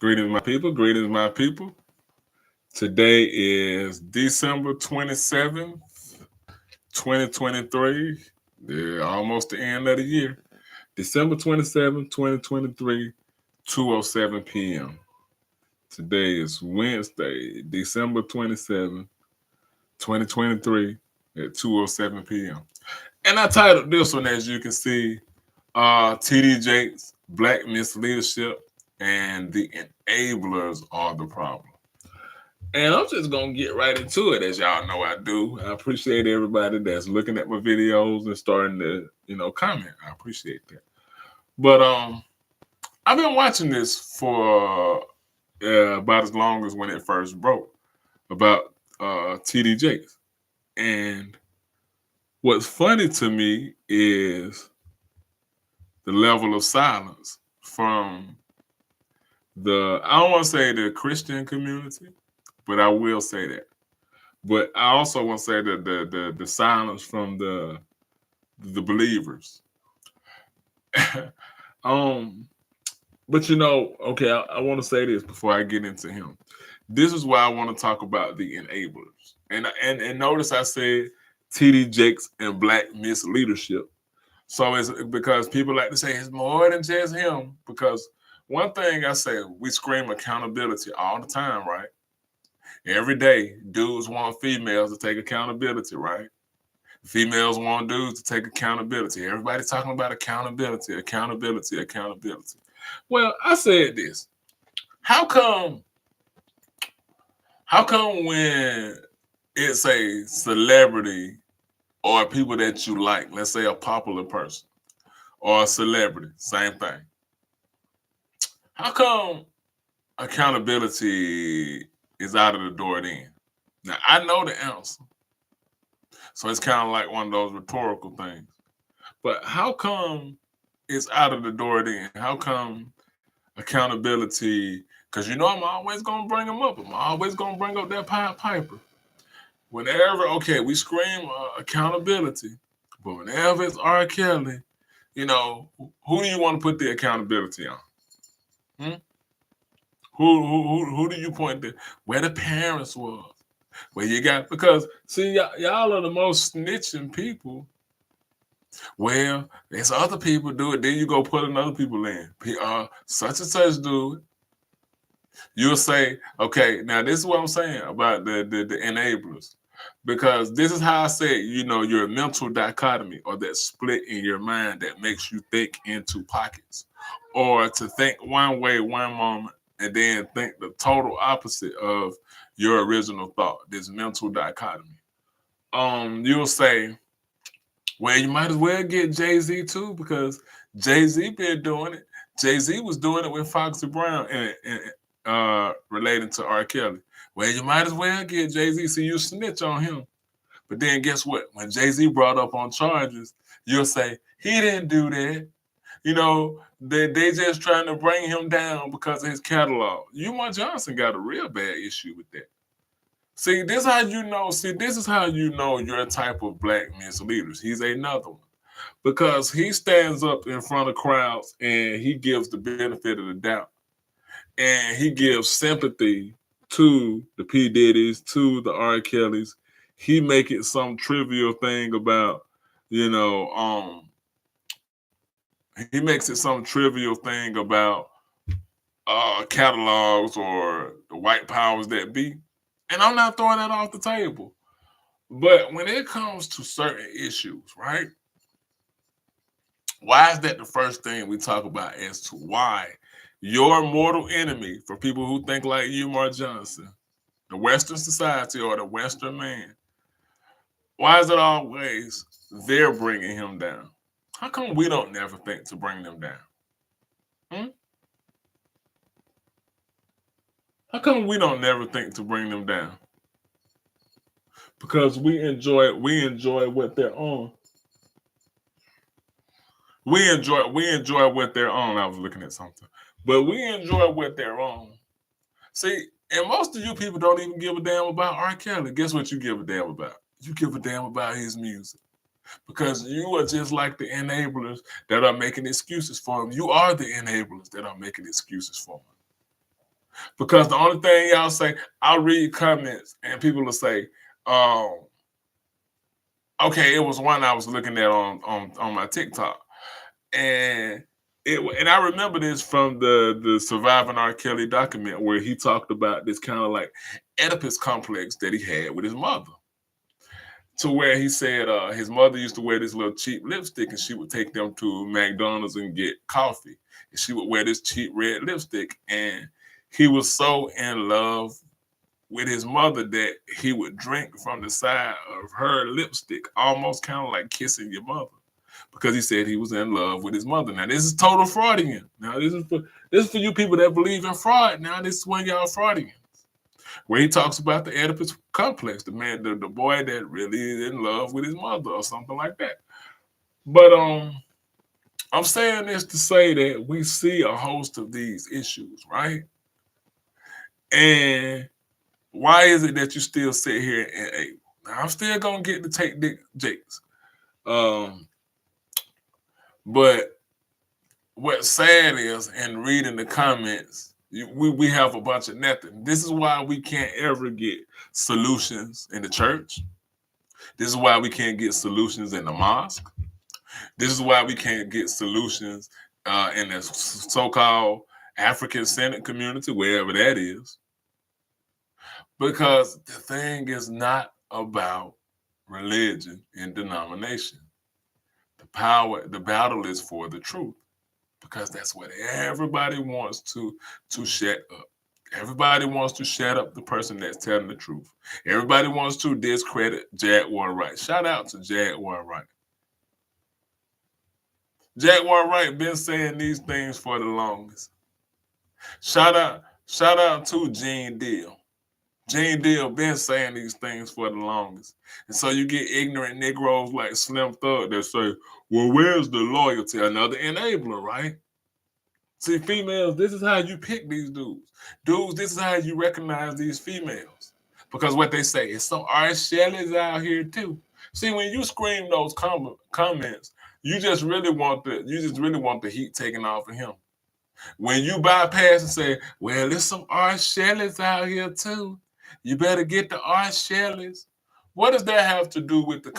Greetings, my people. Greetings, my people. Today is December 27th, 2023. Almost the end of the year. December 27th, 2023, 2:07 p.m. Today is Wednesday, December 27th, 2023 at 2:07 p.m. And I titled this one, as you can see, TD Jakes, Black Misleadership, and the Enablers are the problem. And I'm just gonna get right into it, as y'all know I do. I appreciate everybody that's looking at my videos and starting to, comment. I appreciate that. But I've been watching this for about as long as when it first broke about TD Jakes. And what's funny to me is the level of silence from I don't want to say the Christian community, but I will say that. But I also want to say that the silence from the believers. um, but okay, I want to say this before I get into him. This is why I want to talk about the enablers. And notice I said TD Jakes and Black Misleadership. So it's because people like to say it's more than just him. Because one thing I say, we scream accountability all the time, right? Every day, dudes want females to take accountability, right? Females want dudes to take accountability. Everybody's talking about accountability, accountability, accountability. Well, I said this. How come when it's a celebrity or people that you like, let's say a popular person or a celebrity, same thing. How come accountability is out of the door then? Now, I know the answer. So it's kind of like one of those rhetorical things. But how come it's out of the door then? How come accountability? Because I'm always going to bring them up. I'm always going to bring up that Pied Piper. Whenever, okay, we scream accountability, but whenever it's R. Kelly, who do you want to put the accountability on? Hmm? Who do you point to? Where the parents was? Where you got, because see, y'all are the most snitching people. Well, there's other people do it. Then you go put another people in. Such and such do it. You'll say, okay, now this is what I'm saying about the enablers. Because this is how I say, your mental dichotomy or that split in your mind that makes you think into pockets. Or to think one way one moment and then think the total opposite of your original thought, this mental dichotomy. You'll say, well, you might as well get Jay-Z too, because Jay-Z been doing it. Jay-Z was doing it with Foxy Brown and relating to R. Kelly. Well, you might as well get Jay-Z, so you snitch on him. But then guess what? When Jay-Z brought up on charges, you'll say, he didn't do that. They just trying to bring him down because of his catalog. Umar Johnson got a real bad issue with that. See, this is how you know. See, this is how you know you're a type of black misleaders. He's another one because he stands up in front of crowds and he gives the benefit of the doubt, and he gives sympathy to the P Diddy's, to the R. Kellys. He make it some trivial thing about, you know, he makes it some trivial thing about catalogs or the white powers that be. And I'm not throwing that off the table. But when it comes to certain issues, right? Why is that the first thing we talk about as to why your mortal enemy, for people who think like Umar Johnson, the Western society or the Western man, why is it always they're bringing him down? How come we don't never think to bring them down? Hmm? How come we don't never think to bring them down? Because we enjoy what they're on. We enjoy what they're on. I was looking at something. But we enjoy what they're on. See, and most of you people don't even give a damn about R. Kelly. Guess what you give a damn about? You give a damn about his music. Because you are just like the enablers that are making excuses for him. You are the enablers that are making excuses for him. Because the only thing y'all say, I'll read comments and people will say, um, okay, it was one I was looking at on my TikTok. And and I remember this from the Surviving R. Kelly document where he talked about this kind of like Oedipus complex that he had with his mother. To where he said his mother used to wear this little cheap lipstick and she would take them to McDonald's and get coffee. And she would wear this cheap red lipstick. And he was so in love with his mother that he would drink from the side of her lipstick, almost kind of like kissing your mother, because he said he was in love with his mother. Now this is total Freudian. Now this is for you people that believe in fraud. Now this is when y'all Freudian, where he talks about the Oedipus complex, the man, the boy that really is in love with his mother or something like that. But I'm saying this to say that we see a host of these issues, right? And why is it that you still sit here and now I'm still gonna get to take Dick Jakes. But what's sad is in reading the comments, we have a bunch of nothing. This is why we can't ever get solutions in the church. This is why we can't get solutions in the mosque. This is why we can't get solutions in the so-called African Senate community, wherever that is. Because the thing is not about religion and denomination. The battle is for the truth. Because that's what everybody wants to shut up. Everybody wants to shut up the person that's telling the truth. Everybody wants to discredit Jaguar Wright. Shout out to Jaguar Wright. Jaguar Wright been saying these things for the longest. Shout out to Gene Deal. Gene Deal been saying these things for the longest. And so you get ignorant Negroes like Slim Thug that say, well, where's the loyalty? Another enabler, right? See, females, this is how you pick these dudes. Dudes, this is how you recognize these females. Because what they say is some R. Shelley's out here too. See, when you scream those comments, you just really want the heat taken off of him. When you bypass and say, well, there's some R. Shelley's out here too. You better get the R. Shelley's. What does that have to do with the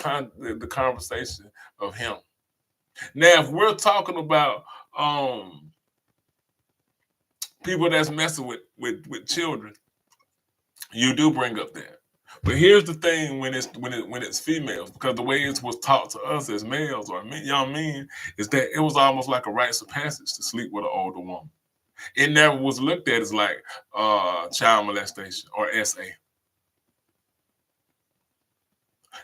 conversation of him? Now, if we're talking about people that's messing with children, you do bring up that. But here's the thing: when it's females, because the way it was taught to us as males or young men is that it was almost like a rites of passage to sleep with an older woman. It never was looked at as like child molestation or SA.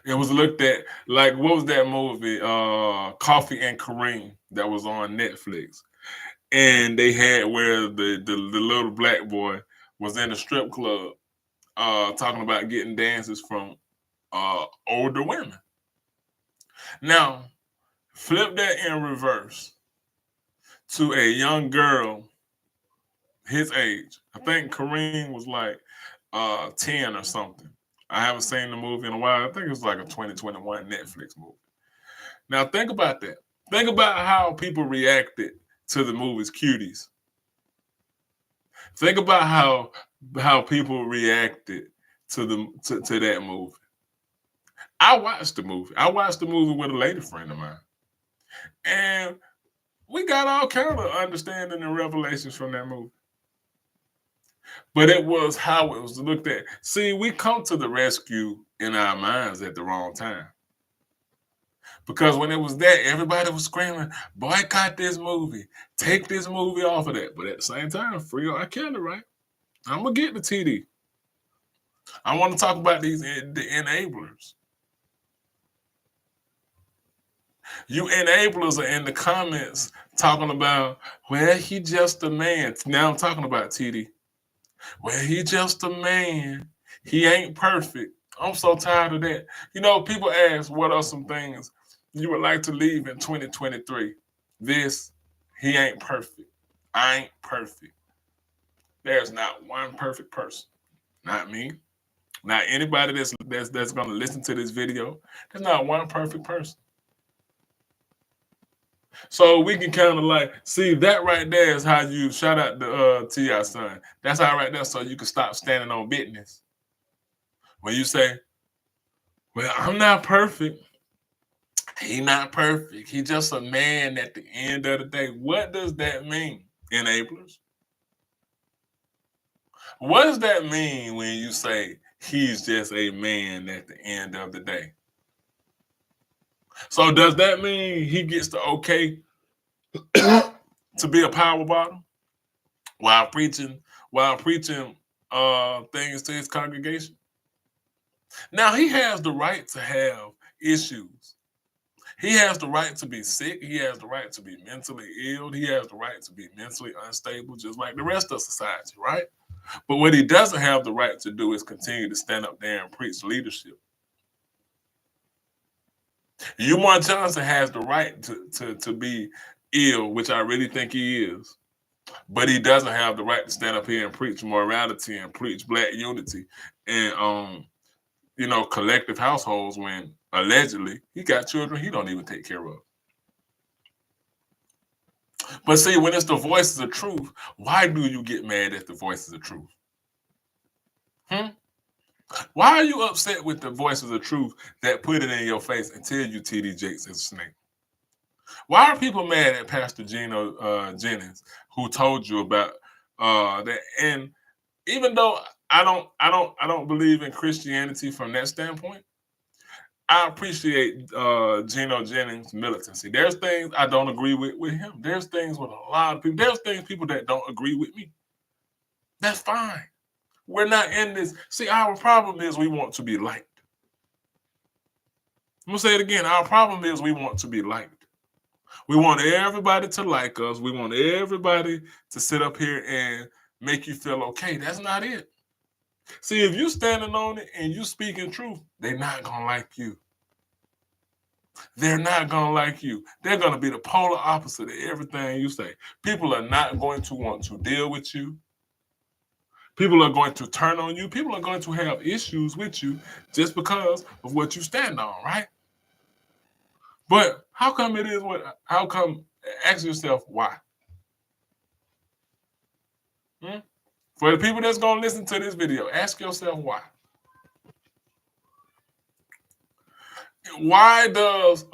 It was looked at like, what was that movie? Coffee and Kareem, that was on Netflix. And they had where the little black boy was in a strip club talking about getting dances from older women. Now, flip that in reverse to a young girl his age. I think Kareem was like 10 or something. I haven't seen the movie in a while. I think it was like a 2021 Netflix movie. Now, think about that. Think about how people reacted to the movie's Cuties. Think about how people reacted to that movie. I watched the movie. I watched the movie with a lady friend of mine, and we got all kind of understanding and revelations from that movie. But it was how it was looked at. See, we come to the rescue in our minds at the wrong time. Because when it was that, everybody was screaming, boycott this movie, take this movie off of that. But at the same time, free R. Kelly, right? I'm going to get the TD. I want to talk about the enablers. You enablers are in the comments talking about, well, he just a man. Now I'm talking about TD. Well, he just a man. He ain't perfect. I'm so tired of that. You know, people ask, what are some things you would like to leave in 2023? This, he ain't perfect. I ain't perfect. There's not one perfect person. Not me. Not anybody that's going to listen to this video. There's not one perfect person. So we can kind of like see that right there is how you shout out the T.I. son. That's how right there, so you can stop standing on business. When you say, well, I'm not perfect. He not perfect. He just a man at the end of the day. What does that mean, enablers? What does that mean when you say he's just a man at the end of the day? So does that mean he gets the okay to be a power bottom while preaching things to his congregation? Now he has the right to have issues. He has the right to be sick. He has the right to be mentally ill. He has the right to be mentally unstable, just like the rest of society, right? But what he doesn't have the right to do is continue to stand up there and preach leadership. Umar Johnson has the right to be ill, which I really think he is. But he doesn't have the right to stand up here and preach morality and preach black unity and collective households when allegedly he got children he don't even take care of. But see, when it's the voices of truth, why do you get mad at the voices of truth? Why are you upset with the voices of truth that put it in your face and tell you TD Jakes is a snake? Why are people mad at Pastor Gino Jennings, who told you about that? And even though I don't believe in Christianity from that standpoint, I appreciate Gino Jennings' militancy. There's things I don't agree with him. There's things with a lot of people. There's things people that don't agree with me. That's fine. We're not in this. See, our problem is we want to be liked. I'm gonna say it again. Our problem is we want to be liked. We want everybody to like us. We want everybody to sit up here and make you feel okay. That's not it. See, if you standing on it and you speaking truth, they're not gonna like you. They're not gonna like you. They're gonna be the polar opposite of everything you say. People are not going to want to deal with you. People are going to turn on you. People are going to have issues with you just because of what you stand on, right? But how come it is what? How come? Ask yourself why. For the people that's gonna listen to this video, ask yourself why. Why does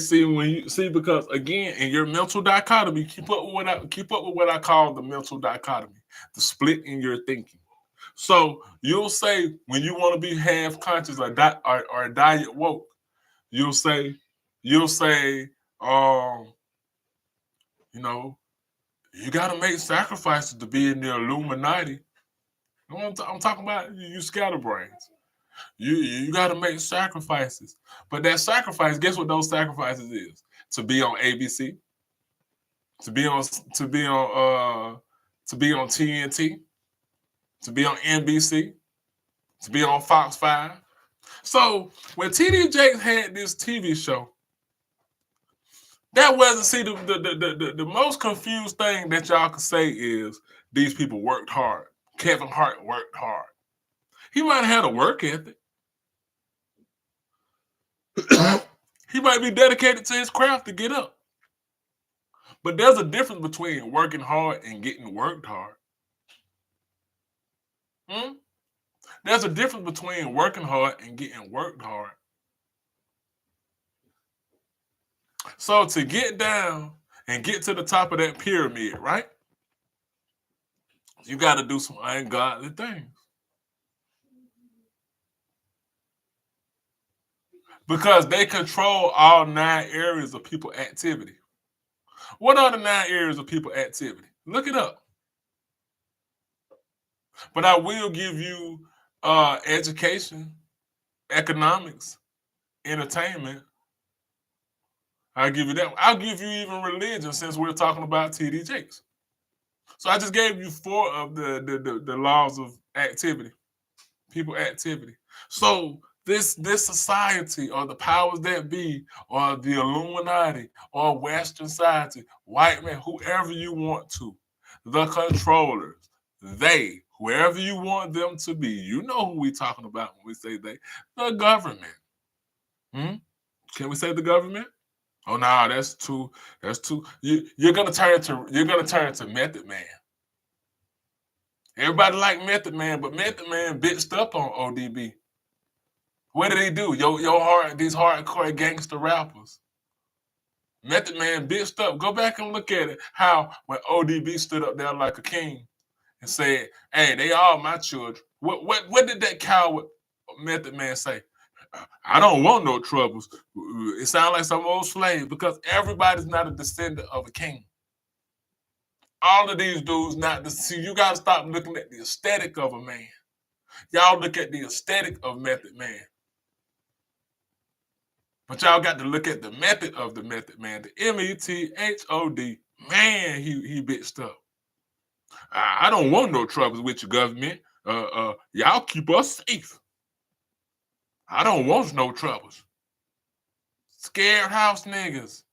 see when you see because again in your mental dichotomy, keep up with what I call the mental dichotomy, the split in your thinking. So you'll say when you want to be half conscious or diet woke, you'll say, you got to make sacrifices to be in the Illuminati. I'm talking about you scatterbrains. You got to make sacrifices, but that sacrifice, guess what those sacrifices is? To be on ABC, to be on TNT, to be on NBC, to be on Fox 5. So when TD Jakes had this TV show, that wasn't, see, the most confused thing that y'all could say is these people worked hard. Kevin Hart worked hard. He might have had a work ethic. He might be dedicated to his craft to get up. But there's a difference between working hard and getting worked hard. There's a difference between working hard and getting worked hard. So to get down and get to the top of that pyramid, right? You got to do some ungodly things. Because they control all 9 areas of people activity. What are the 9 areas of people activity? Look it up. But I will give you education, economics, entertainment. I'll give you that. I'll give you even religion since we're talking about TD Jakes. So I just gave you 4 of the laws of activity, people activity. So this society or the powers that be or the Illuminati or Western society, white man, whoever you want to, the controllers, whoever you want them to be, you know who we talking about when we say they, the government. Can we say the government? Oh no, that's too. That's too. You're gonna turn to Method Man. Everybody like Method Man, but Method Man bitched up on ODB. What did he do? These hardcore gangster rappers. Method Man bitched up. Go back and look at it. How when ODB stood up there like a king and said, "Hey, they all my children." What did that coward Method Man say? I don't want no troubles. It sounds like some old slave because everybody's not a descendant of a king. All of these dudes not the see. You got to stop looking at the aesthetic of a man. Y'all look at the aesthetic of Method Man, but y'all got to look at the method of the Method Man. The METHOD. Man, he bitched up. I don't want no troubles with your government. Y'all keep us safe. I don't want no troubles. Scared house niggas.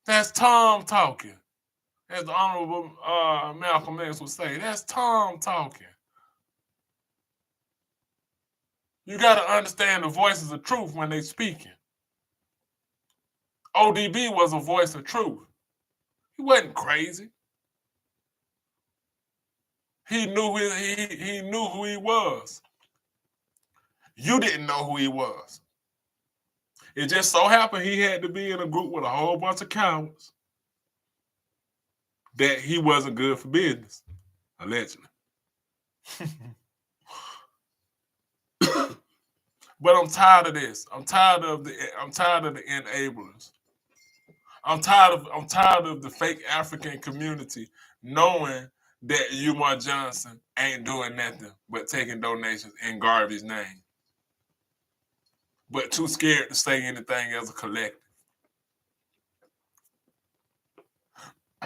That's Tom talking. As the Honorable Malcolm X would say, that's Tom talking. You got to understand the voices of truth when they speaking. ODB was a voice of truth. He wasn't crazy. He knew he knew who he was. You didn't know who he was. It just so happened he had to be in a group with a whole bunch of cowards that he wasn't good for business, allegedly. But I'm tired of this. I'm tired of the enablers. I'm tired of the fake African community knowing that Umar Johnson ain't doing nothing but taking donations in Garvey's name, but too scared to say anything as a collective.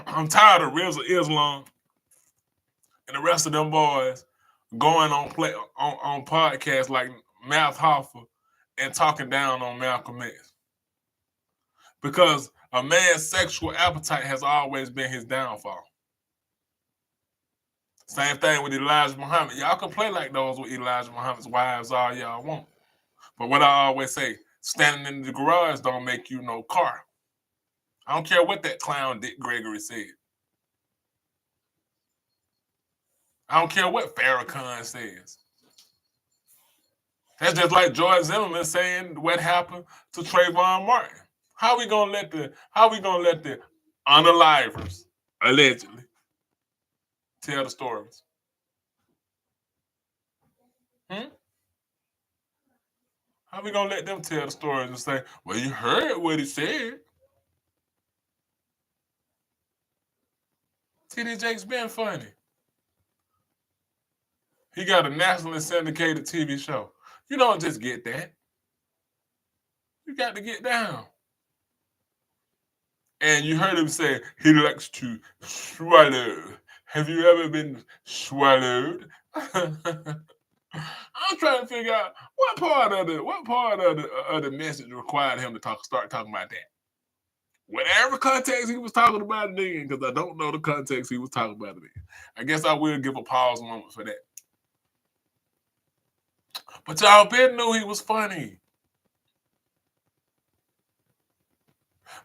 I'm tired of Rizal Islam and the rest of them boys going on podcasts like Math Hoffa and talking down on Malcolm X. Because a man's sexual appetite has always been his downfall. Same thing with Elijah Muhammad. Y'all can play like those with Elijah Muhammad's wives all y'all want. But what I always say, standing in the garage don't make you no car. I don't care what that clown Dick Gregory said. I don't care what Farrakhan says. That's just like George Zimmerman saying what happened to Trayvon Martin. How we gonna let the unalivers, allegedly, tell the stories? How we gonna let them tell the stories and say, well, you heard what he said? TD Jakes been funny. He got a nationally syndicated TV show. You don't just get that. You got to get down. And you heard him say he likes to swallow. Have you ever been swallowed? I'm trying to figure out what part of the message required him to start talking about that. Whatever context he was talking about it in, because I don't know the context he was talking about it in. I guess I will give a pause moment for that. But y'all been knew he was funny.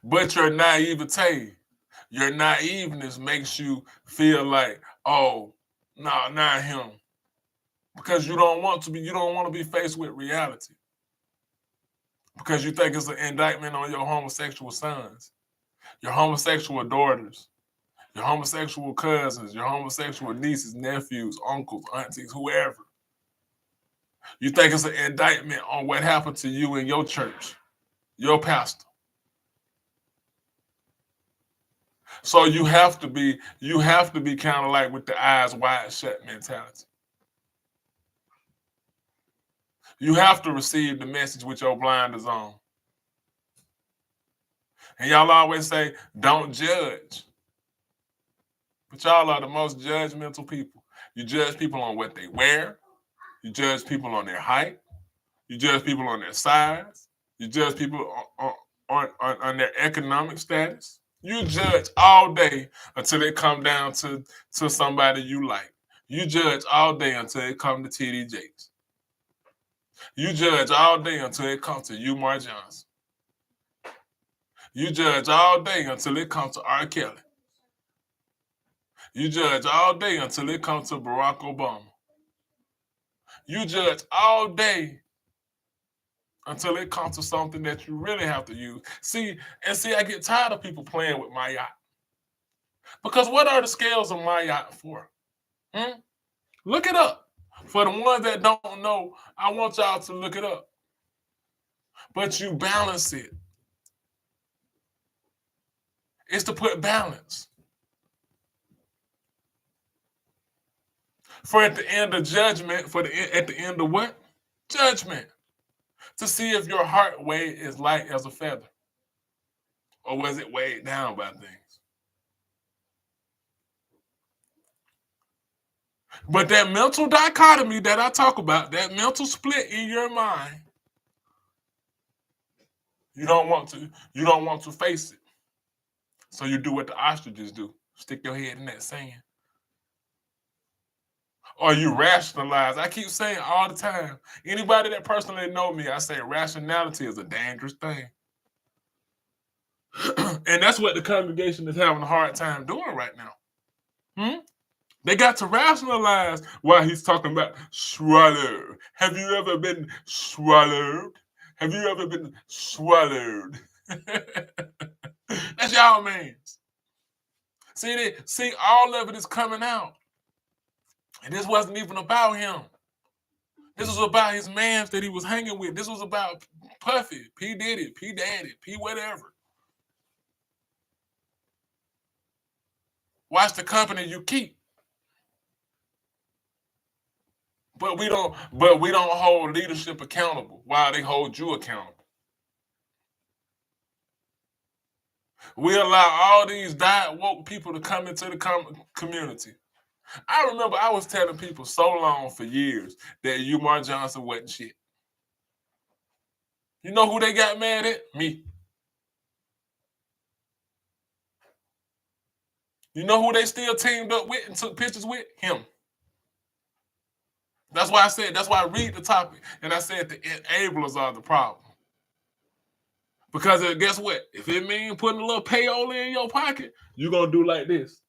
But your naivete, your naiveness makes you feel like, oh, no, not him. Because you don't want to be faced with reality. Because you think it's an indictment on your homosexual sons, your homosexual daughters, your homosexual cousins, your homosexual nieces, nephews, uncles, aunties, whoever. You think it's an indictment on what happened to you in your church, your pastor. So you have to be kind of like with the eyes wide shut mentality. You have to receive the message with your blinders on. And y'all always say, don't judge. But y'all are the most judgmental people. You judge people on what they wear. You judge people on their height. You judge people on their size. You judge people on their economic status. You judge all day until they come down to somebody you like. You judge all day until it comes to TD Jakes. You judge all day until it comes to Umar Johnson. You judge all day until it comes to R. Kelly. You judge all day until it comes to Barack Obama. You judge all day until it comes to something that you really have to use. See, I get tired of people playing with my yacht. Because what are the scales of my yacht for? Look it up. For the ones that don't know, I want y'all to look it up. But you balance it. It's to put balance. For at the end of judgment, at the end of what? Judgment. To see if your heart weight is light as a feather. Or was it weighed down by things? But that mental dichotomy that I talk about, that mental split in your mind, you don't want to face it. So you do what the ostriches do. Stick your head in that sand. Or you rationalize. I keep saying all the time. Anybody that personally know me, I say rationality is a dangerous thing. And that's what the congregation is having a hard time doing right now. They got to rationalize why he's talking about swallow. Have you ever been swallowed? Have you ever been swallowed? That's y'all means. See, all of it is coming out. And this wasn't even about him. This was about his mans that he was hanging with. This was about Puffy, P. Diddy, P. Daddy, P. whatever. Watch the company you keep. But we don't hold leadership accountable while they hold you accountable. We allow all these diet woke people to come into the community. I remember I was telling people so long for years that Umar Johnson wasn't shit. You know who they got mad at? Me. You know who they still teamed up with and took pictures with? Him. That's why I read the topic and I said the enablers are the problem. Because guess what? If it means putting a little payola in your pocket, you're going to do like this.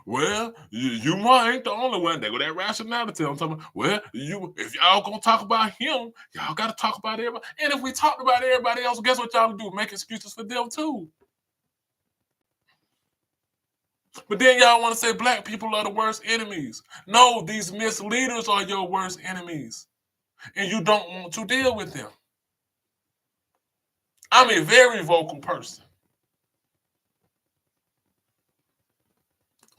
Well, you ain't the only one. They go that rationality. I'm talking about, well, if y'all gonna talk about him, y'all gotta talk about everybody. And if we talked about everybody else, guess what y'all do? Make excuses for them too. But then y'all want to say black people are the worst enemies. No, these misleaders are your worst enemies. And you don't want to deal with them. I'm a very vocal person.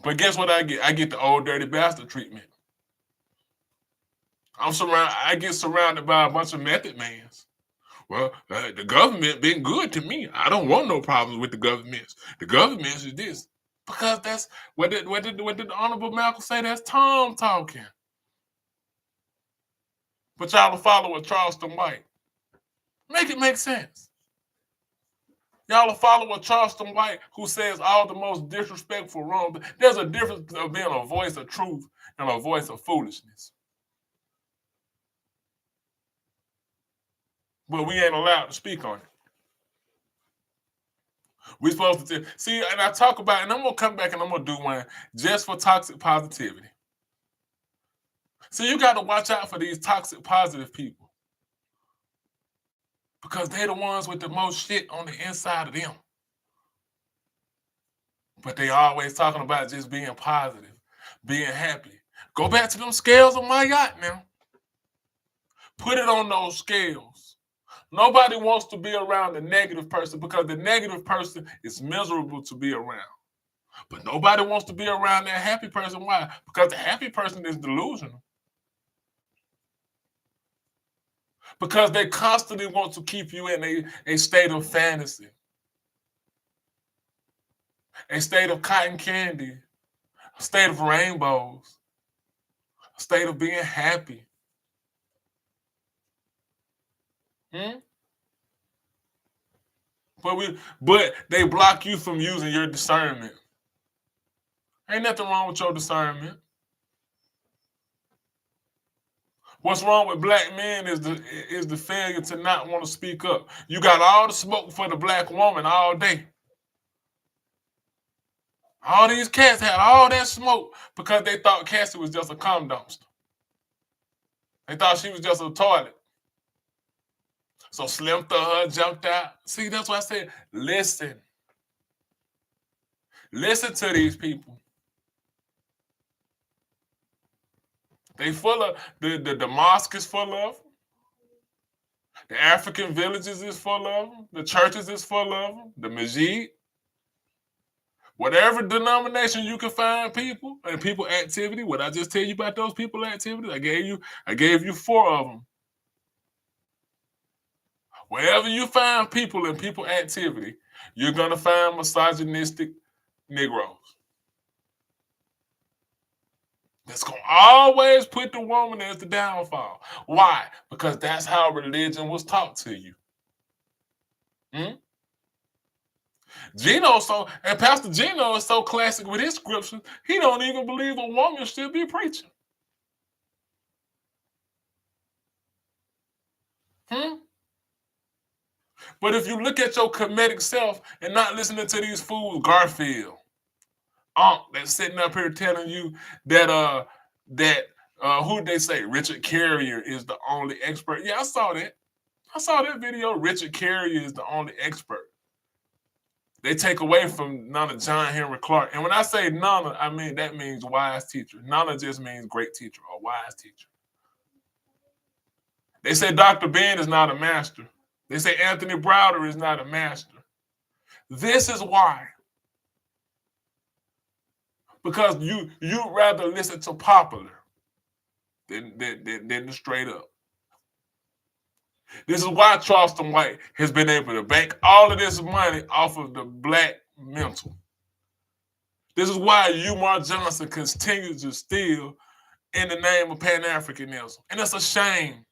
But guess what I get? I get the old dirty bastard treatment. I get surrounded by a bunch of method mans. Well, the government been good to me. I don't want no problems with the governments. The governments is this. Because that's what did the Honorable Malcolm say? That's Tom talking. But y'all will follow a Charleston White. Make it make sense. Y'all will follow a Charleston White who says all the most disrespectful wrong. There's a difference of being a voice of truth and a voice of foolishness. But we ain't allowed to speak on it. We're supposed to see, and I talk about, and I'm gonna come back and I'm gonna do one just for toxic positivity. So you got to watch out for these toxic positive people. Because they're the ones with the most shit on the inside of them. But they always talking about just being positive, being happy. Go back to them scales on my yacht now. Put it on those scales. Nobody wants to be around the negative person because the negative person is miserable to be around. But nobody wants to be around that happy person. Why? Because the happy person is delusional. Because they constantly want to keep you in a state of fantasy, a state of cotton candy, a state of rainbows, a state of being happy. But they block you from using your discernment. Ain't nothing wrong with your discernment. What's wrong with black men is the failure to not want to speak up. You got all the smoke for the black woman all day. All these cats had all that smoke because they thought Cassie was just a cum dumpster. They thought she was just a toilet. So Slim threw her, jumped out. See, that's why I said, listen. Listen to these people. They full of, the mosque is full of them. The African villages is full of them. The churches is full of them. The masjid. Whatever denomination you can find people and people activity, what I just tell you about those people activities, I gave you 4 of them. Wherever you find people and people activity, you're gonna find misogynistic Negroes. That's gonna always put the woman as the downfall. Why? Because that's how religion was taught to you. And Pastor Gino is so classic with his scriptures, he don't even believe a woman should be preaching. But if you look at your comedic self and not listening to these fools, Garfield, that's sitting up here telling you that who they say Richard Carrier is the only expert. Yeah, I saw that. I saw that video. Richard Carrier is the only expert. They take away from Nana John Henry Clark. And when I say Nana, I mean that means wise teacher. Nana just means great teacher or wise teacher. They say Dr. Ben is not a master. They say Anthony Browder is not a master. This is why. Because you'd rather listen to popular than the straight up. This is why Charleston White has been able to bank all of this money off of the black mental. This is why Umar Johnson continues to steal in the name of Pan-Africanism. And it's a shame.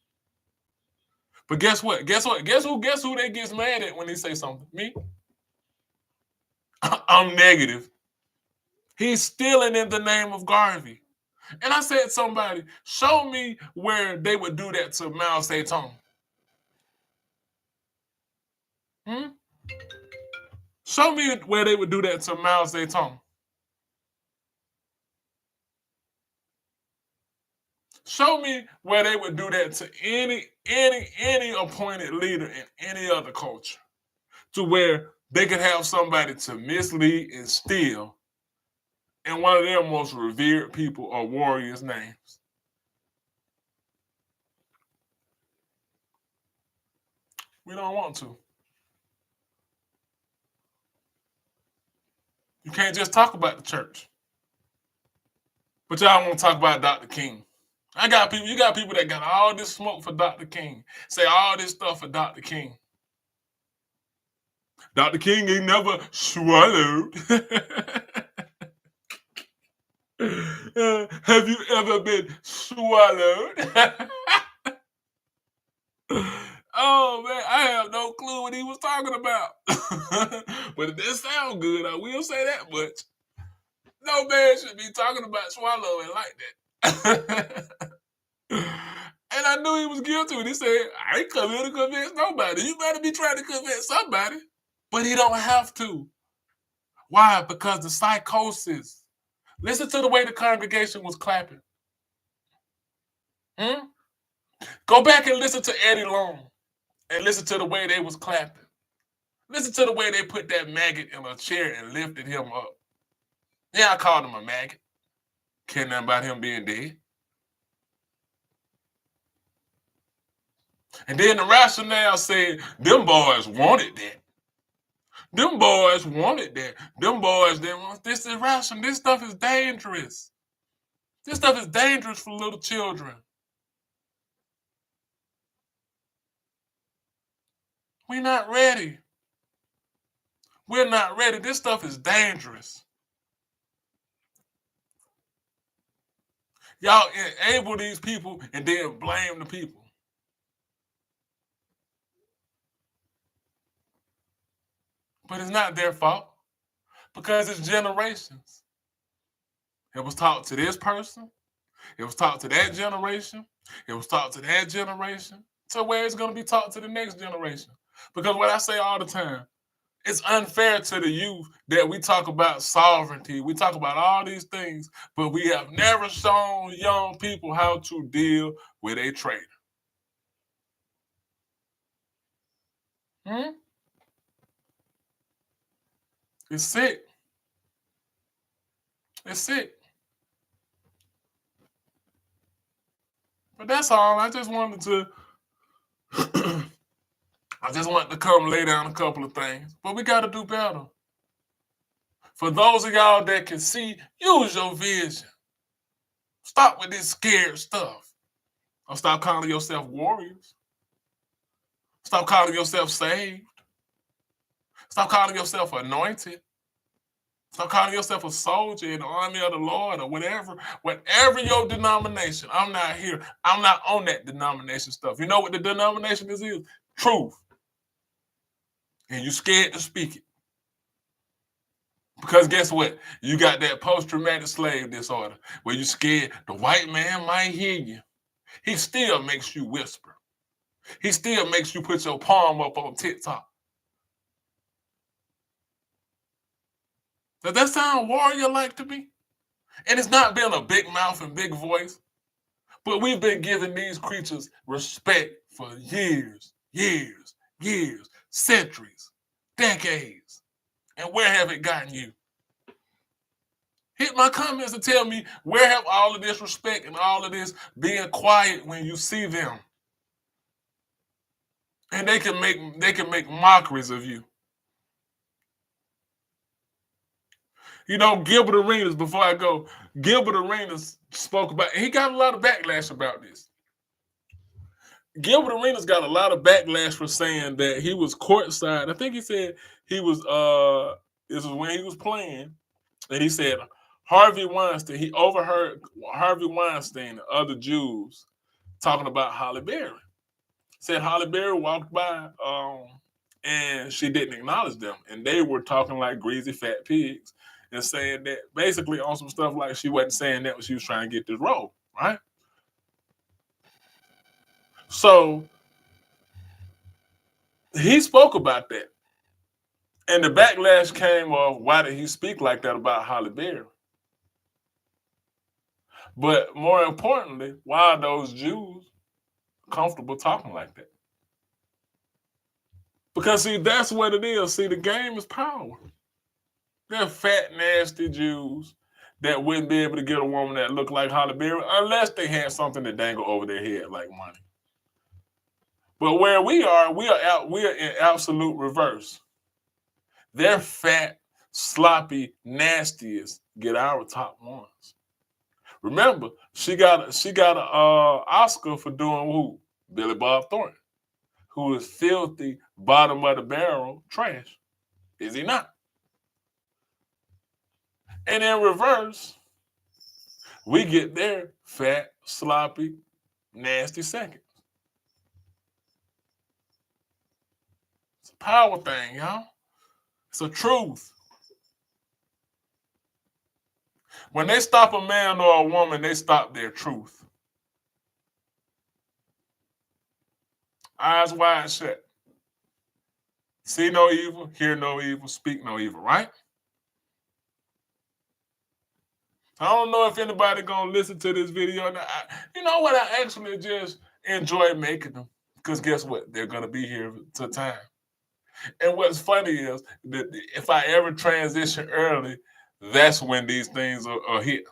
But guess what? Guess who they gets mad at when they say something? Me? I'm negative. He's stealing in the name of Garvey. And I said, somebody, show me where they would do that to Mao Zedong. Show me where they would do that to Mao Zedong. Show me where they would do that to any appointed leader in any other culture, to where they could have somebody to mislead and steal in one of their most revered people or warriors' names. We don't want to. You can't just talk about the church. But y'all want to talk about Dr. King. You got people that got all this smoke for Dr. King. Say all this stuff for Dr. King. Dr. King ain't never swallowed. Have you ever been swallowed? Oh man, I have no clue what he was talking about. But it did sound good, I will say that much. No man should be talking about swallowing like that. And I knew he was guilty when he said, I ain't come here to convince nobody. You better be trying to convince somebody. But he don't have to. Why? Because the psychosis. Listen to the way the congregation was clapping. Go back and listen to Eddie Long and listen to the way they was clapping. Listen to the way they put that maggot in a chair and lifted him up. Yeah, I called him a maggot. Care nothing about him being dead. And then the rationale said, them boys wanted that. Them boys wanted that. Them boys didn't want this. Is rational. This stuff is dangerous. This stuff is dangerous for little children. We're not ready. We're not ready. This stuff is dangerous. Y'all enable these people and then blame the people. But it's not their fault because it's generations. It was taught to this person, It was taught to that generation. It was taught to that generation, to where it's going to be taught to the next generation. Because what I say all the time, it's unfair to the youth that we talk about sovereignty, we talk about all these things, but we have never shown young people how to deal with a traitor. Hmm? It's sick. It's sick. But that's all. I just wanted to I just wanted to come lay down a couple of things. But we gotta do better. For those of y'all that can see, use your vision. Stop with this scared stuff. Or stop calling yourself warriors. Stop calling yourself saved. Stop calling yourself anointed. Stop calling yourself a soldier in the army of the Lord or whatever. Whatever your denomination, I'm not here. I'm not on that denomination stuff. You know what the denomination is? Truth. And you scared to speak it. Because guess what? You got that post-traumatic slave disorder where you're scared the white man might hear you. He still makes you whisper. He still makes you put your palm up on TikTok. Does that sound warrior-like to me? And it's not been a big mouth and big voice, but we've been giving these creatures respect for years, centuries, decades. And where have it gotten you? Hit my comments and tell me, where have all of this respect and all of this being quiet when you see them? And they can make mockeries of you. You know, Gilbert Arenas, before I go, Gilbert Arenas spoke about, and he got a lot of backlash about this. Gilbert Arenas got a lot of backlash for saying that he was courtside. I think he said he was, this was when he was playing, and he said Harvey Weinstein, he overheard Harvey Weinstein and other Jews talking about Halle Berry. Said Halle Berry walked by and she didn't acknowledge them. And they were talking like greasy fat pigs and saying that basically on some stuff like she wasn't saying that when she was trying to get this role, right? So he spoke about that. And the backlash came of, why did he speak like that about Halle Berry? But more importantly, why are those Jews comfortable talking like that? Because see, that's what it is. See, the game is power. They're fat, nasty Jews that wouldn't be able to get a woman that looked like Halle Berry unless they had something to dangle over their head like money. But where we are in absolute reverse. They're fat, sloppy, nastiest get our top ones. Remember, she got an Oscar for doing who? Billy Bob Thornton, who is filthy, bottom of the barrel trash. Is he not? And in reverse, we get their fat, sloppy, nasty seconds. It's a power thing, y'all. It's a truth. When they stop a man or a woman, they stop their truth. Eyes wide shut. See no evil, hear no evil, speak no evil, right? I don't know if anybody gonna listen to this video. You know what? I actually just enjoy making them because guess what? They're gonna be here to time. And what's funny is that if I ever transition early, that's when these things are hit.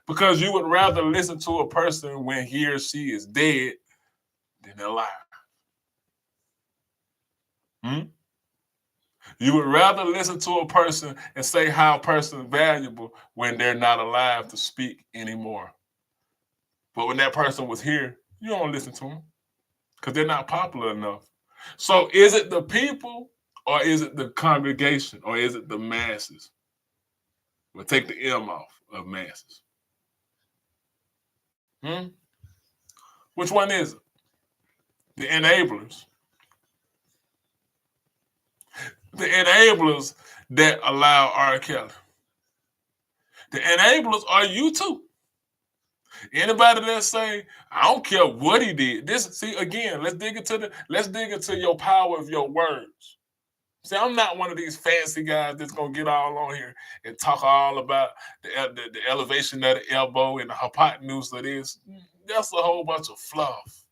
Because you would rather listen to a person when he or she is dead than alive. You would rather listen to a person and say how a person is valuable when they're not alive to speak anymore. But when that person was here, you don't listen to them because they're not popular enough. So is it the people or is it the congregation or is it the masses? We'll take the M off of masses. Which one is it? The enablers. The enablers that allow R. Kelly. The enablers are you too. Anybody that say, I don't care what he did. This see again, let's dig into your power of your words. See, I'm not one of these fancy guys that's gonna get all on here and talk all about the elevation of the elbow and the hypotenuse of this. That's a whole bunch of fluff.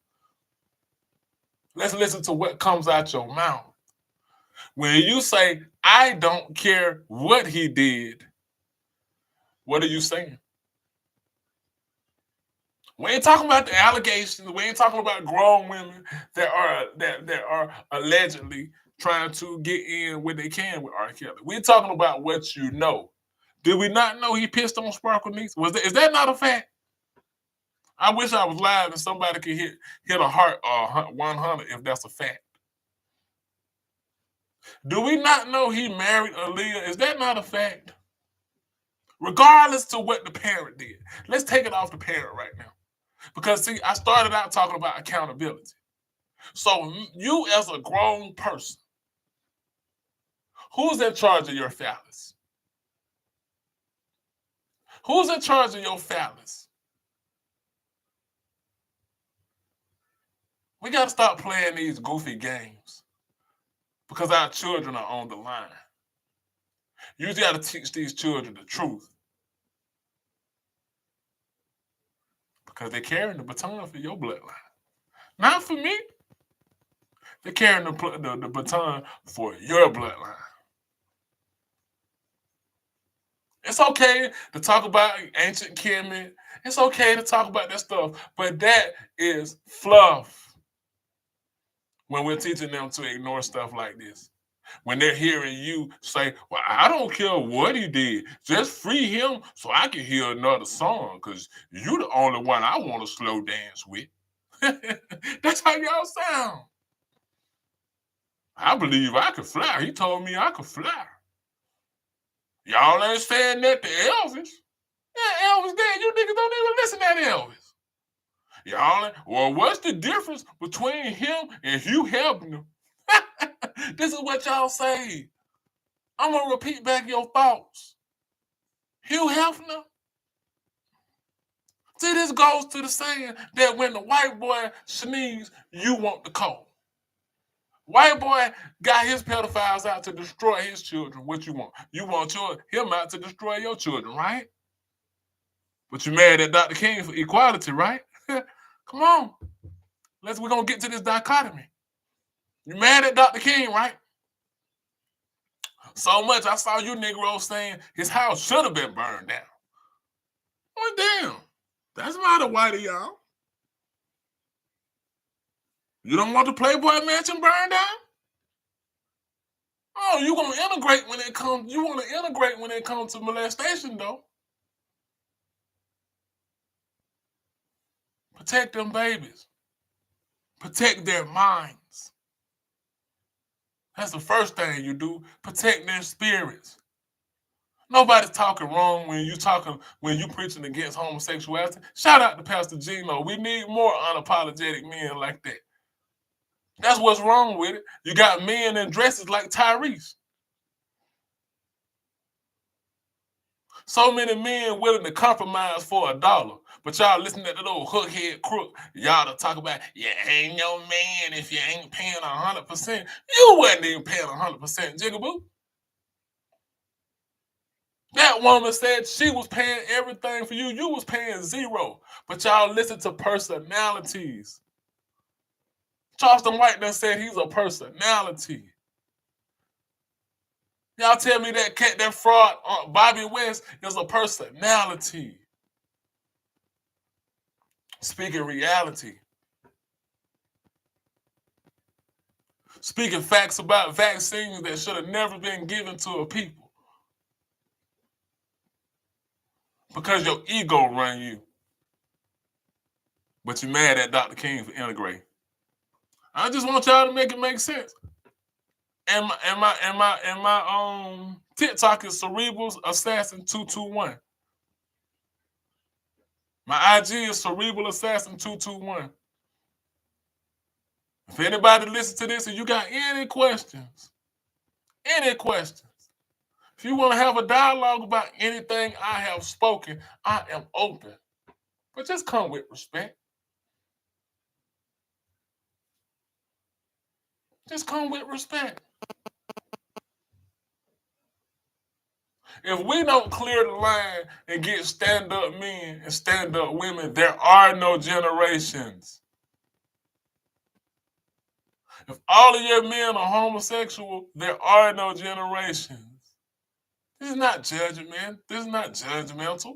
Let's listen to what comes out your mouth. When you say, I don't care what he did, what are you saying? We ain't talking about the allegations. We ain't talking about grown women that are allegedly trying to get in when they can with R. Kelly. We're talking about what you know. Did we not know he pissed on Sparkle Niece? Is that not a fact? I wish I was live and somebody could hit a heart 100 if that's a fact. Do we not know he married Aaliyah? Is that not a fact? Regardless to what the parent did. Let's take it off the parent right now. Because see, I started out talking about accountability. So you as a grown person, who's in charge of your phallus? Who's in charge of your phallus? We got to stop playing these goofy games because our children are on the line. You got to teach these children the truth because they're carrying the baton for your bloodline. Not for me. They're carrying the baton for your bloodline. It's okay to talk about ancient Kemet. It's okay to talk about that stuff, but that is fluff when we're teaching them to ignore stuff like this. When they're hearing you say, well, I don't care what he did. Just free him so I can hear another song because you're the only one I want to slow dance with. That's how y'all sound. I believe I could fly. He told me I could fly. Y'all ain't saying that to Elvis. Yeah, Elvis dead. You niggas don't even listen to Elvis. Y'all ain't, well, what's the difference between him and Hugh Hefner? This is what y'all say. I'm going to repeat back your thoughts. Hugh Hefner? See, this goes to the saying that when the white boy sneezes, you want the cold. White boy got his pedophiles out to destroy his children. What you want? You want him out to destroy your children, right? But you mad at Dr. King for equality, right? Come on. We're going to get to this dichotomy. You mad at Dr. King, right? So much I saw you Negroes saying his house should have been burned down. Well, damn. That's not a white of y'all. You don't want the Playboy Mansion burned down? Oh, you want to integrate when it comes. You want to integrate when it comes to molestation, though. Protect them babies. Protect their minds. That's the first thing you do. Protect their spirits. Nobody's talking wrong when you preaching against homosexuality. Shout out to Pastor Gino. We need more unapologetic men like that. That's what's wrong with it. You got men in dresses like Tyrese. So many men willing to compromise for $1. But y'all listen to that old hookhead crook. Y'all to talk about, you ain't no man if you ain't paying 100%. You wasn't even paying 100%, Jigaboo. That woman said she was paying everything for you. You was paying zero. But y'all listen to personalities. Charleston White done said he's a personality. Y'all tell me that fraud, Bobby West, is a personality. Speaking reality. Speaking facts about vaccines that should have never been given to a people. Because your ego run you. But you mad at Dr. King for integrating. I just want y'all to make it make sense. And my TikTok is Cerebral Assassin 221. My IG is Cerebral Assassin 221. If anybody listens to this and you got any questions, if you want to have a dialogue about anything I have spoken, I am open. But just come with respect. Just come with respect. If we don't clear the line and get stand-up men and stand-up women, there are no generations. If all of your men are homosexual, there are no generations. This is not judgment. This is not judgmental.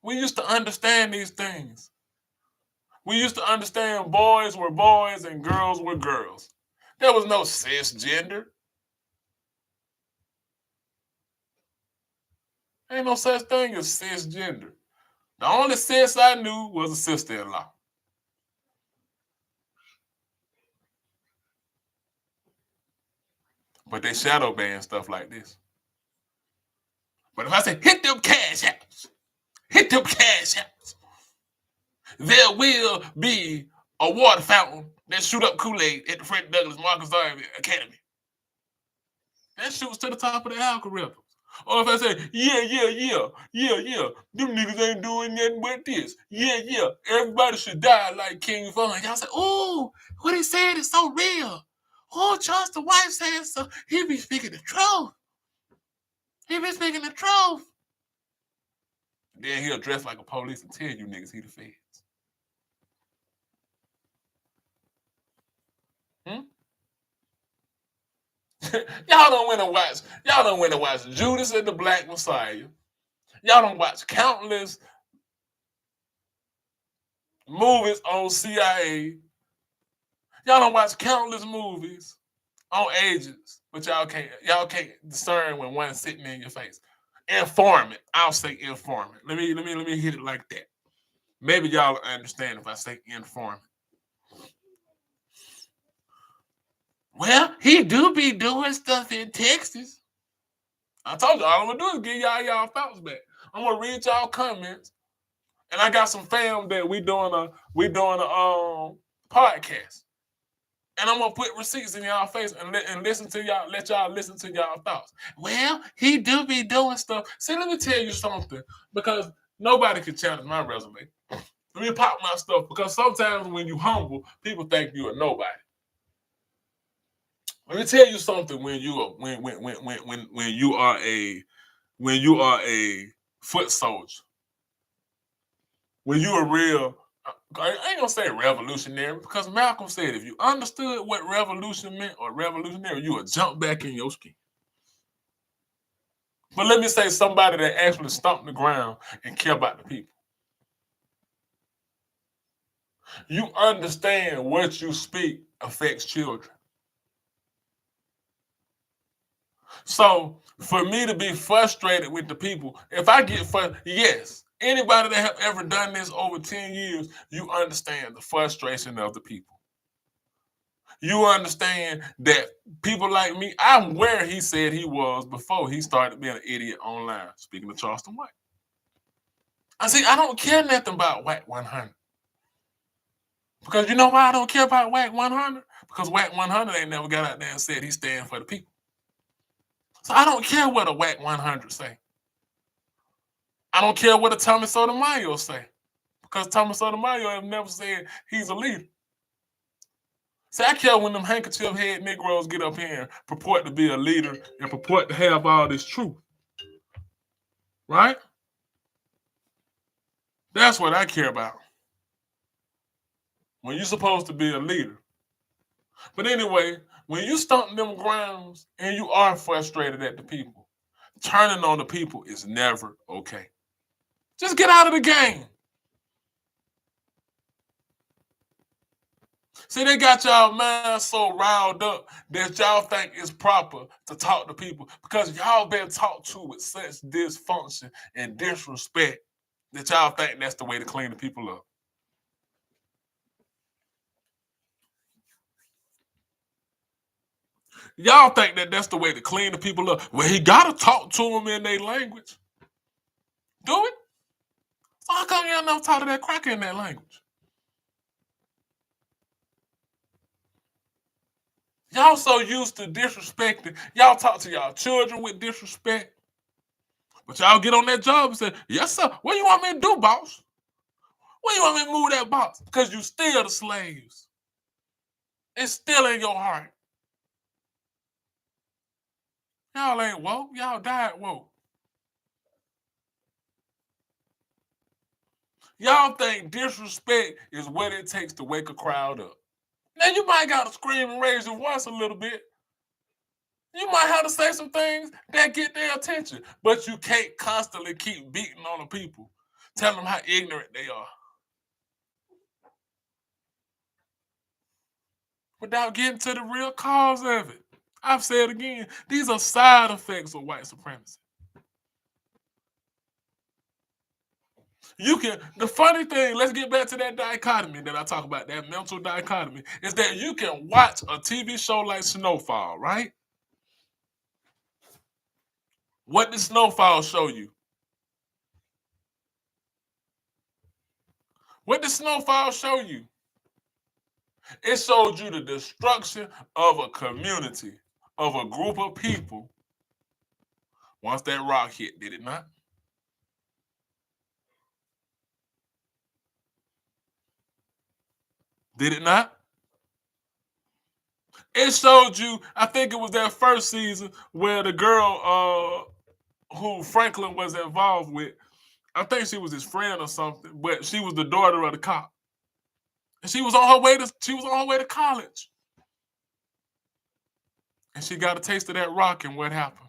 We used to understand these things. We used to understand boys were boys and girls were girls. There was no cisgender. Ain't no such thing as cisgender. The only cis I knew was a sister-in-law. But they shadow ban stuff like this. But if I say, hit them cash apps, hit them cash apps, there will be a water fountain that shoot up Kool-Aid at the Fred Douglass Marcus Garvey Academy. That shoots to the top of the algorithm. Or if I say, yeah, them niggas ain't doing nothing but this. Yeah, everybody should die like King Von. Y'all say, ooh, what he said is so real. Oh, Charles the White said so. He be speaking the truth. He be speaking the truth. Then he'll dress like a police and tell you niggas he the feds. Y'all don't went to watch Judas and the Black Messiah. Y'all don't watch countless movies on CIA. Y'all don't watch countless movies on agents, but y'all can't discern when one's sitting in your face. Informant. I'll say informant. Let me hit it like that. Maybe y'all understand if I say informant. Well, he do be doing stuff in Texas. I told you all I'm gonna do is give y'all thoughts back. I'm gonna read y'all comments, and I got some fam that we doing a podcast, and I'm gonna put receipts in y'all face and listen to y'all, let y'all listen to y'all thoughts. Well, he do be doing stuff. See, let me tell you something, because nobody can challenge my resume. Let me pop my stuff, because sometimes when you humble, people think you a nobody. Let me tell you something. When you are a foot soldier, when you a real, I ain't gonna say revolutionary, because Malcolm said if you understood what revolution meant or revolutionary, you would jump back in your skin. But let me say somebody that actually stomped the ground and care about the people. You understand what you speak affects children. So for me to be frustrated with the people, if I get yes, anybody that have ever done this over 10 years, you understand the frustration of the people. You understand that people like me, I'm where he said he was before he started being an idiot online, speaking of Charleston White. I don't care nothing about WAC 100. Because you know why I don't care about WAC 100? Because WAC 100 ain't never got out there and said he stand for the people. So I don't care what a WAC 100 say. I don't care what a Tommy Sotomayor say, because Tommy Sotomayor have never said he's a leader. See, I care when them handkerchief head Negroes get up here and purport to be a leader and purport to have all this truth. Right? That's what I care about. When you're supposed to be a leader. But anyway, when you stomp them grounds and you are frustrated at the people, turning on the people is never okay. Just get out of the game. See, they got y'all mind so riled up that y'all think it's proper to talk to people, because y'all been talked to with such dysfunction and disrespect that y'all think that's the way to clean the people up. Y'all think that that's the way to clean the people up. Well, he got to talk to them in their language. Do it. So how come y'all never talk to that cracker in that language? Y'all so used to disrespecting. Y'all talk to y'all children with disrespect. But y'all get on that job and say, yes, sir. What you want me to do, boss? What you want me to move that box? Because you still the slaves. It's still in your heart. Y'all ain't woke. Y'all died woke. Y'all think disrespect is what it takes to wake a crowd up. Now, you might got to scream and raise your voice a little bit. You might have to say some things that get their attention. But you can't constantly keep beating on the people, telling them how ignorant they are, without getting to the real cause of it. I've said again, these are side effects of white supremacy. The funny thing, let's get back to that dichotomy that I talk about, that mental dichotomy, is that you can watch a TV show like Snowfall, right? What did Snowfall show you? What did Snowfall show you? It showed you the destruction of a community, of a group of people, once that rock hit, did it not? Did it not? It showed you, I think it was that first season where the girl who Franklin was involved with, I think she was his friend or something, but she was the daughter of the cop. And she was on her way to college. And she got a taste of that rock, and what happened?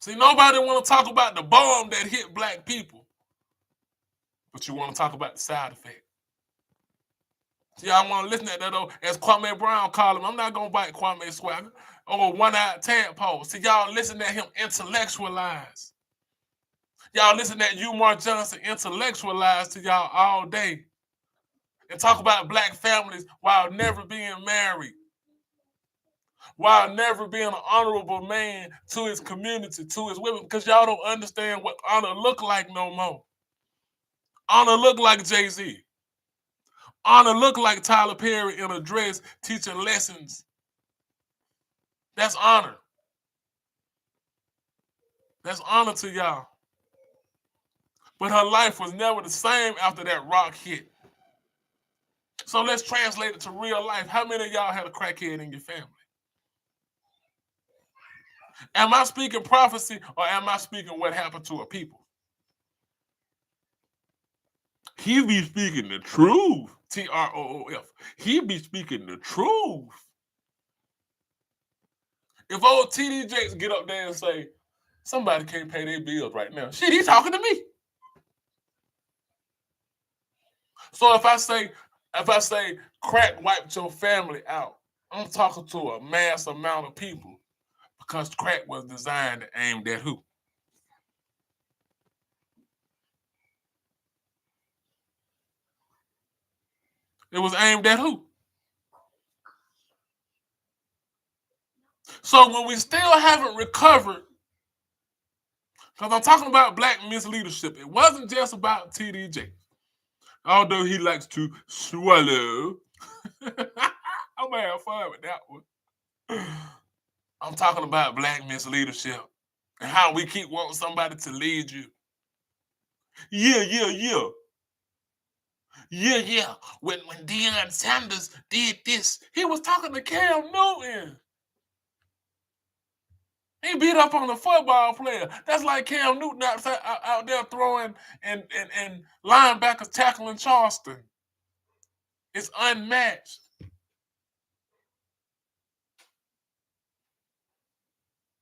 See, nobody want to talk about the bomb that hit black people, but you want to talk about the side effect. See, I want to listen to that though. As Kwame Brown called him, I'm not gonna bite Kwame Swagger or one-eyed tadpole. See, y'all listen to him intellectualize. Y'all listen to Umar Johnson intellectualize to y'all all day and talk about black families while never being married, while never being an honorable man to his community, to his women, because y'all don't understand what honor look like no more. Honor look like Jay-Z. Honor look like Tyler Perry in a dress teaching lessons. That's honor. That's honor to y'all. But her life was never the same after that rock hit. So let's translate it to real life. How many of y'all had a crackhead in your family? Am I speaking prophecy or am I speaking what happened to a people? He be speaking the truth. TROOF. He be speaking the truth. If old TD Jakes get up there and say, somebody can't pay their bills right now, shit, he's talking to me. So if I say crack wiped your family out, I'm talking to a mass amount of people because crack was designed to aim at who? It was aimed at who? So when we still haven't recovered, because I'm talking about black misleadership, it wasn't just about TD Jakes. Although he likes to swallow. I'm gonna have fun with that one. I'm talking about black misleadership and how we keep wanting somebody to lead you. Yeah. Yeah. When Deion Sanders did this, he was talking to Cam Newton. He beat up on a football player. That's like Cam Newton out there throwing and linebackers tackling Charleston. It's unmatched.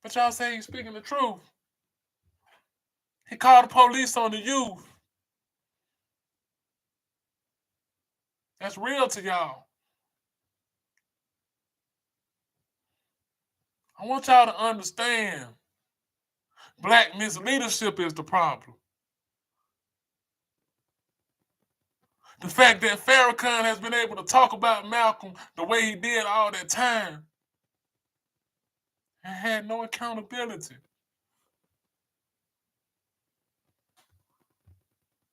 But y'all say he's speaking the truth. He called the police on the youth. That's real to y'all. I want y'all to understand. Black misleadership is the problem. The fact that Farrakhan has been able to talk about Malcolm the way he did all that time and had no accountability.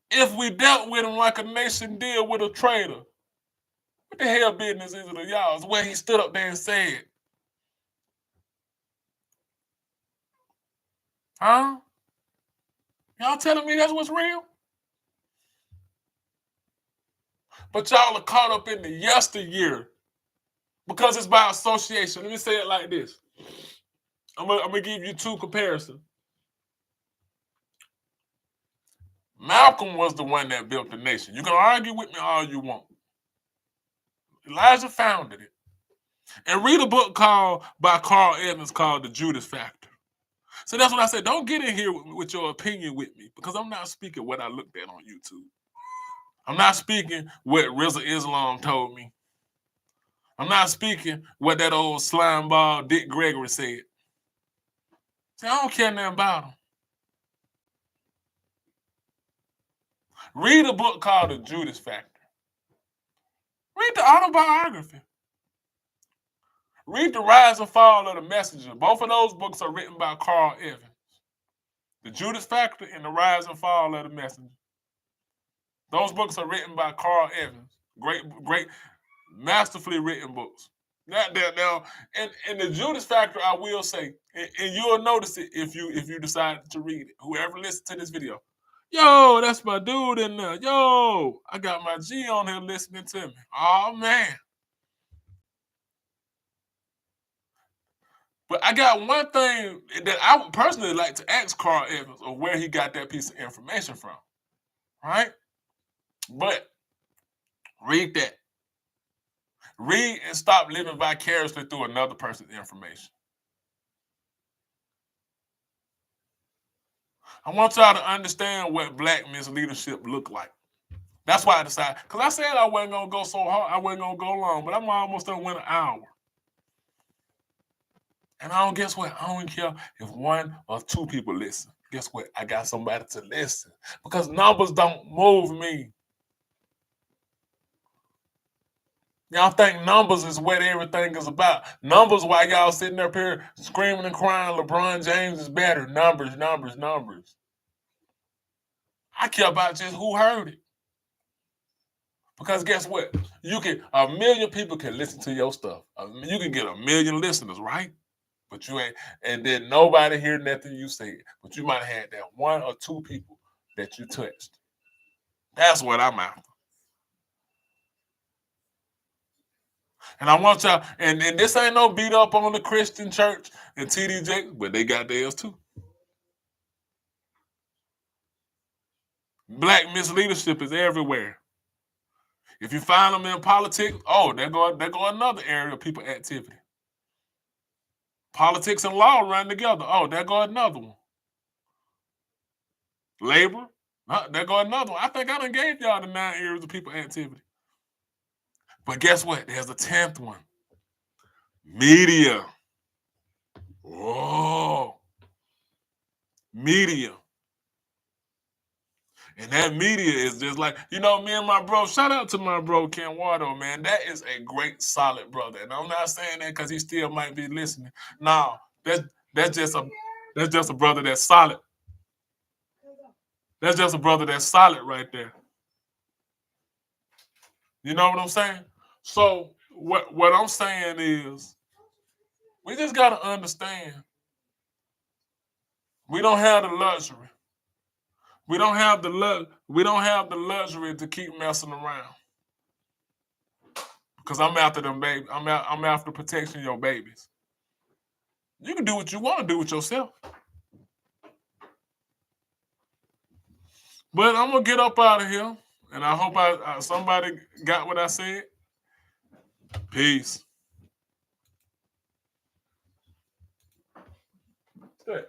If we dealt with him like a nation deal with a traitor, what the hell business is it of y'all's? Where he stood up there and said, Huh? Y'all telling me that's what's real? But y'all are caught up in the yesteryear because it's by association. Let me say it like this. I'm gonna give you two comparisons. Malcolm was the one that built the nation. You can argue with me all you want. Elijah founded it. And read a book by Carl Evans called The Judas Factor. So that's what I said. Don't get in here with your opinion with me because I'm not speaking what I looked at on YouTube. I'm not speaking what Rizza Islam told me. I'm not speaking what that old slimeball Dick Gregory said. See, I don't care nothing about him. Read a book called The Judas Factor. Read the autobiography. Read The Rise and Fall of the Messenger. Both of those books are written by Carl Evans. The Judas Factor and The Rise and Fall of the Messenger. Those books are written by Carl Evans. Great, masterfully written books. Now, and the Judas Factor, I will say, and you'll notice it if you decide to read it. Whoever listens to this video, yo, that's my dude in there. Yo, I got my G on here listening to me. Oh man. But I got one thing that I would personally like to ask Carl Evans or where he got that piece of information from. Right? But read that. Read and stop living vicariously through another person's information. I want y'all to understand what black men's leadership look like. That's why I decided, because I said I wasn't going to go so hard, I wasn't going to go long, but I'm almost done with an hour. And guess what? I don't care if one or two people listen. Guess what? I got somebody to listen because numbers don't move me. Y'all think numbers is what everything is about. Numbers while y'all sitting up here screaming and crying, LeBron James is better. Numbers, numbers, numbers. I care about just who heard it. Because guess what? A million people can listen to your stuff. You can get a million listeners, right? But you ain't, and then nobody hear nothing you say. But you might have had that one or two people that you touched. That's what I'm after. And I want y'all, and this ain't no beat up on the Christian church and TDJ, but they got theirs too. Black misleadership is everywhere. If you find them in politics, there go another area of people activity. Politics and law run together. There go another one. Labor, there go another one. I think I done gave y'all the 9 areas of people activity. But guess what? There's a 10th one. Media. Whoa. Media. And that media is just like, me and my bro, shout out to my bro, Ken Wardo, man. That is a great, solid brother. And I'm not saying that because he still might be listening. No, that's just a brother that's solid. That's just a brother that's solid right there. You know what I'm saying? So what I'm saying is we just got to understand we don't have the luxury. We don't have the luxury to keep messing around. Because I'm after them baby. I'm after protecting your babies. You can do what you want to do with yourself. But I'm gonna get up out of here, and I hope somebody got what I said. Peace. Good.